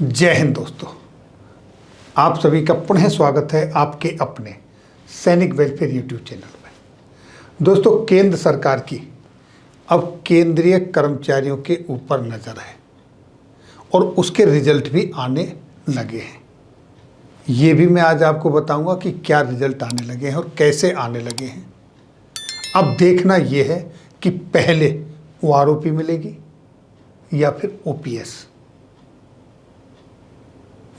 जय हिंद दोस्तों, आप सभी का पुनः स्वागत है आपके अपने सैनिक वेलफेयर यूट्यूब चैनल में। दोस्तों, केंद्र सरकार की अब केंद्रीय कर्मचारियों के ऊपर नज़र है और उसके रिजल्ट भी आने लगे हैं। ये भी मैं आज आपको बताऊंगा कि क्या रिजल्ट आने लगे हैं और कैसे आने लगे हैं। अब देखना ये है कि पहले ओआरओपी मिलेगी या फिर ओपीएस,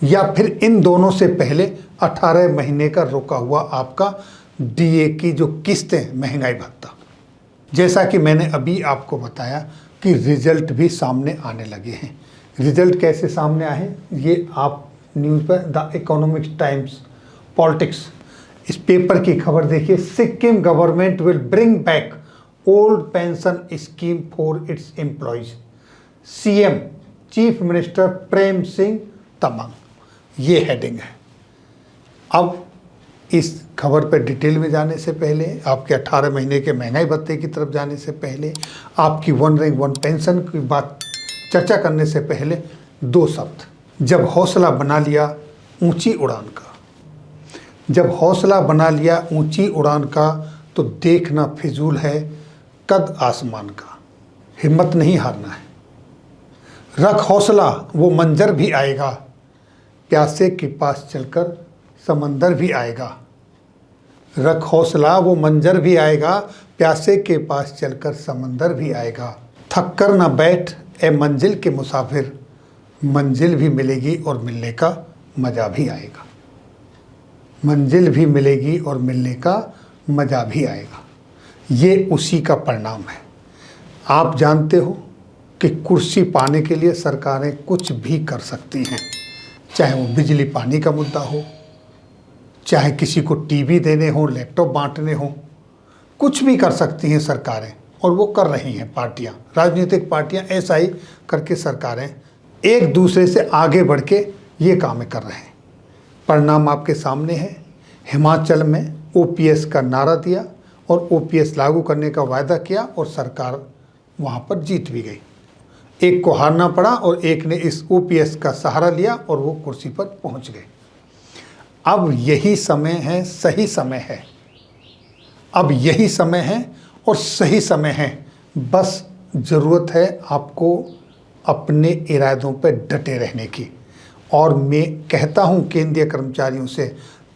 या फिर इन दोनों से पहले 18 महीने का रुका हुआ आपका डीए की जो किस्तें, महंगाई भत्ता। जैसा कि मैंने अभी आपको बताया कि रिजल्ट भी सामने आने लगे हैं। रिजल्ट कैसे सामने आए, ये आप न्यूज़ पर द इकोनॉमिक्स टाइम्स पॉलिटिक्स इस पेपर की खबर देखिए। Sikkim government will bring back old pension scheme for its employees, CM chief minister Prem Singh Tamang, ये हेडिंग है। अब इस खबर पर डिटेल में जाने से पहले, आपके 18 महीने के महंगाई भत्ते की तरफ जाने से पहले, आपकी वन रैंक वन पेंशन की बात चर्चा करने से पहले दो शब्द। जब हौसला बना लिया ऊंची उड़ान का, जब हौसला बना लिया ऊंची उड़ान का, तो देखना फिजूल है कद आसमान का। हिम्मत नहीं हारना है, रख हौसला वो मंजर भी आएगा, प्यासे के पास चलकर समंदर भी आएगा। रख हौसला वो मंजर भी आएगा, प्यासे के पास चलकर समंदर भी आएगा। थक कर ना बैठ ए मंजिल के मुसाफिर, मंजिल भी मिलेगी और मिलने का मज़ा भी आएगा। मंजिल भी मिलेगी और मिलने का मज़ा भी आएगा। ये उसी का परिणाम है। आप जानते हो कि कुर्सी पाने के लिए सरकारें कुछ भी कर सकती हैं, चाहे वो बिजली पानी का मुद्दा हो, चाहे किसी को टीवी देने हो, लैपटॉप बांटने हो, कुछ भी कर सकती हैं सरकारें, और वो कर रही हैं। पार्टियां, राजनीतिक पार्टियां ऐसा ही करके सरकारें एक दूसरे से आगे बढ़ के ये काम कर रहे हैं। परिणाम आपके सामने है। हिमाचल में ओपीएस का नारा दिया और ओपीएस लागू करने का वायदा किया और सरकार वहाँ पर जीत भी गई। एक को हारना पड़ा और एक ने इस ओपीएस का सहारा लिया और वो कुर्सी पर पहुंच गए। अब यही समय है, सही समय है। अब यही समय है और सही समय है। बस ज़रूरत है आपको अपने इरादों पर डटे रहने की। और मैं कहता हूं केंद्रीय कर्मचारियों से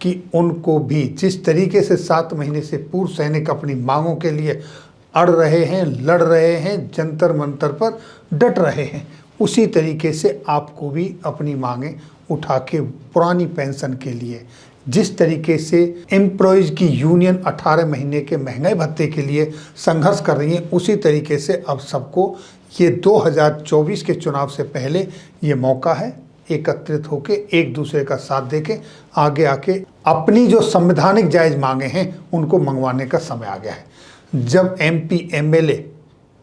कि उनको भी जिस तरीके से 7 महीने से पूर्व सैनिक अपनी मांगों के लिए अड़ रहे हैं, लड़ रहे हैं, जंतर मंतर पर डट रहे हैं, उसी तरीके से आपको भी अपनी मांगें उठा के पुरानी पेंशन के लिए, जिस तरीके से एम्प्लॉयज़ की यूनियन 18 महीने के महंगाई भत्ते के लिए संघर्ष कर रही है, उसी तरीके से अब सबको ये 2024 के चुनाव से पहले ये मौका है एकत्रित होके एक दूसरे का साथ देके आगे आके अपनी जो संवैधानिक जायज़ मांगे हैं उनको मंगवाने का समय आ गया है। जब एमपी एमएलए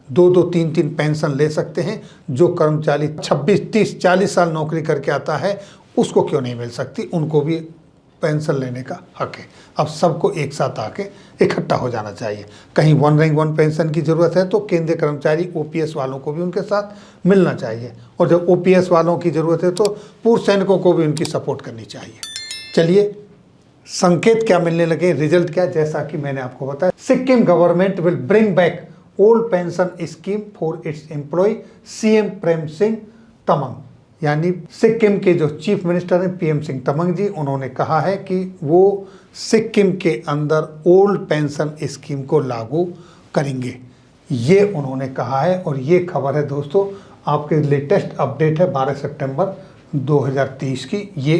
2-2, 3-3 पेंशन ले सकते हैं, जो कर्मचारी 26, 30, 40 साल नौकरी करके आता है उसको क्यों नहीं मिल सकती? उनको भी पेंशन लेने का हक है। अब सबको एक साथ आके इकट्ठा हो जाना चाहिए। कहीं वन रैंक वन पेंशन की ज़रूरत है तो केंद्रीय कर्मचारी ओपीएस वालों को भी उनके साथ मिलना चाहिए, और जब ओपीएस वालों की ज़रूरत है तो पूर्व सैनिकों को भी उनकी सपोर्ट करनी चाहिए। चलिए, संकेत क्या मिलने लगे, रिजल्ट क्या, जैसा कि मैंने आपको बताया। Sikkim government will bring back old pension scheme for its employ, CM Prem Singh Tamang. यानी सिक्किम के जो चीफ मिनिस्टर हैं पीएम सिंह तमांग जी, उन्होंने कहा है कि वो सिक्किम के अंदर ओल्ड पेंशन स्कीम को लागू करेंगे। ये उन्होंने कहा है और ये खबर है दोस्तों, आपके लेटेस्ट अपडेट है 12 सितंबर 2023 की ये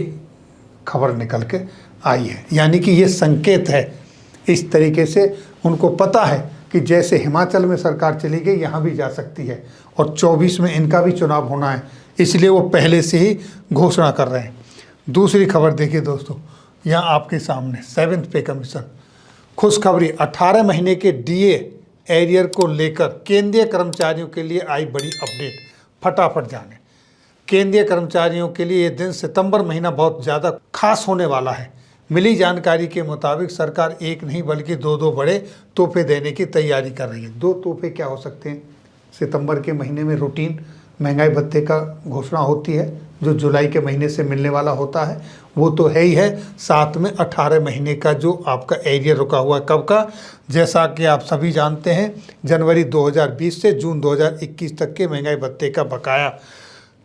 खबर निकल के आई है। यानी कि ये संकेत है। इस तरीके से उनको पता है कि जैसे हिमाचल में सरकार चली गई, यहाँ भी जा सकती है, और 24 में इनका भी चुनाव होना है, इसलिए वो पहले से ही घोषणा कर रहे हैं। दूसरी खबर देखिए दोस्तों, यहाँ आपके सामने 7th पे कमीशन खुशखबरी। 18 महीने के डीए एरियर को लेकर केंद्रीय कर्मचारियों के लिए आई बड़ी अपडेट। फटाफट जाने, केंद्रीय कर्मचारियों के लिए ये दिन सितंबर महीना बहुत ज़्यादा खास होने वाला है। मिली जानकारी के मुताबिक सरकार एक नहीं बल्कि 2 बड़े तोहफे देने की तैयारी कर रही है। 2 तोहफे क्या हो सकते हैं? सितंबर के महीने में रूटीन महंगाई भत्ते का घोषणा होती है, जो जुलाई के महीने से मिलने वाला होता है वो तो है ही है, साथ में 18 महीने का जो आपका एरियर रुका हुआ है कब का, जैसा कि आप सभी जानते हैं जनवरी 2020 से जून 2021 तक के महंगाई भत्ते का बकाया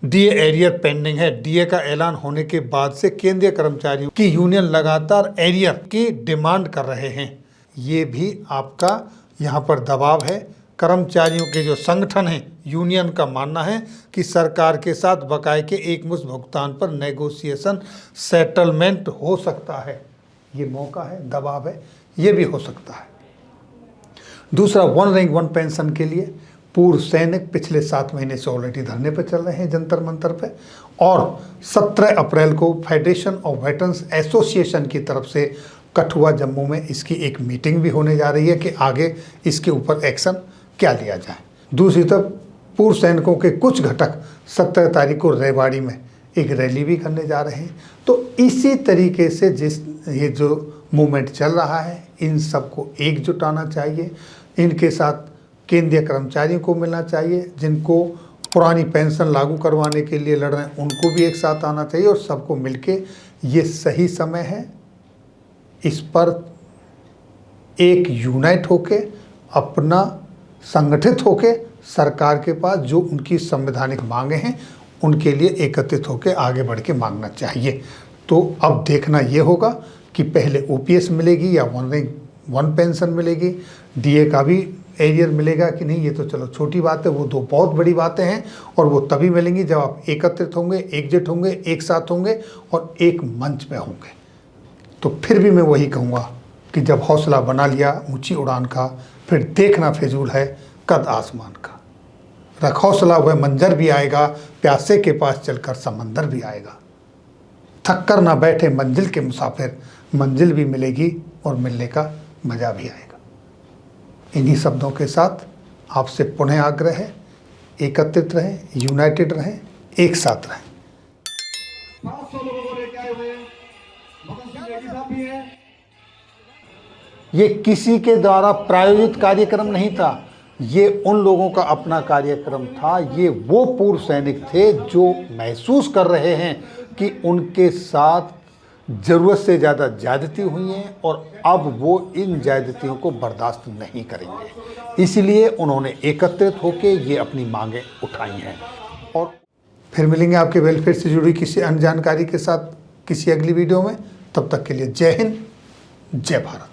डीए एरियर पेंडिंग है। डीए का ऐलान होने के बाद से केंद्रीय कर्मचारियों की यूनियन लगातार एरियर की डिमांड कर रहे हैं। ये भी आपका यहाँ पर दबाव है। कर्मचारियों के जो संगठन हैं यूनियन का मानना है कि सरकार के साथ बकाये के एकमुश्त भुगतान पर नेगोशिएशन सेटलमेंट हो सकता है। ये मौका है, दबाव है, ये भी हो सकता है। दूसरा, वन रैंक वन पेंशन के लिए पूर्व सैनिक पिछले 7 महीने से ऑलरेडी धरने पर चल रहे हैं जंतर मंतर पे, और 17 अप्रैल को फेडरेशन ऑफ वेटरन्स एसोसिएशन की तरफ से कठुआ जम्मू में इसकी एक मीटिंग भी होने जा रही है कि आगे इसके ऊपर एक्शन क्या लिया जाए। दूसरी तरफ पूर्व सैनिकों के कुछ घटक 17 तारीख को रेवाड़ी में एक रैली भी करने जा रहे हैं। तो इसी तरीके से ये जो मूवमेंट चल रहा है, इन सबको एकजुट आना चाहिए। इनके साथ केंद्रीय कर्मचारियों को मिलना चाहिए, जिनको पुरानी पेंशन लागू करवाने के लिए लड़ रहे हैं उनको भी एक साथ आना चाहिए, और सबको मिलके ये सही समय है इस पर एक यूनाइट होके, अपना संगठित होके सरकार के पास जो उनकी संवैधानिक मांगे हैं उनके लिए एकत्रित होकर आगे बढ़ के मांगना चाहिए। तो अब देखना ये होगा कि पहले ओपीएस मिलेगी या वन रैंक वन पेंशन मिलेगी, डीए का भी एरियर मिलेगा कि नहीं, ये तो चलो छोटी बात है। वो दो बहुत बड़ी बातें हैं और वो तभी मिलेंगी जब आप एकत्रित होंगे, एकजुट होंगे, एक साथ होंगे और एक मंच पे होंगे। तो फिर भी मैं वही कहूँगा कि जब हौसला बना लिया ऊंची उड़ान का, फिर देखना फिजूल है कद आसमान का। रख हौसला, वह मंजर भी आएगा, प्यासे के पास चलकर समंदर भी आएगा। थक कर ना बैठे मंजिल के मुसाफिर, मंजिल भी मिलेगी और मिलने का मज़ा भी आएगा। इन्हीं शब्दों के साथ आपसे पुनः आग्रह है, एकत्रित रहें, यूनाइटेड रहें, एक साथ रहें। 500 लोगों को लेके आए हुए मदन सिंह रेड्डी साहब भी हैं। ये किसी के द्वारा प्रायोजित कार्यक्रम नहीं था, ये उन लोगों का अपना कार्यक्रम था। ये वो पूर्व सैनिक थे जो महसूस कर रहे हैं कि उनके साथ ज़रूरत से ज़्यादा ज्यादती हुई हैं और अब वो इन ज्यादतियों को बर्दाश्त नहीं करेंगे। इसलिए उन्होंने एकत्रित होकर ये अपनी मांगें उठाई हैं। और फिर मिलेंगे आपके वेलफेयर से जुड़ी किसी अन्य जानकारी के साथ किसी अगली वीडियो में। तब तक के लिए जय हिंद, जय भारत।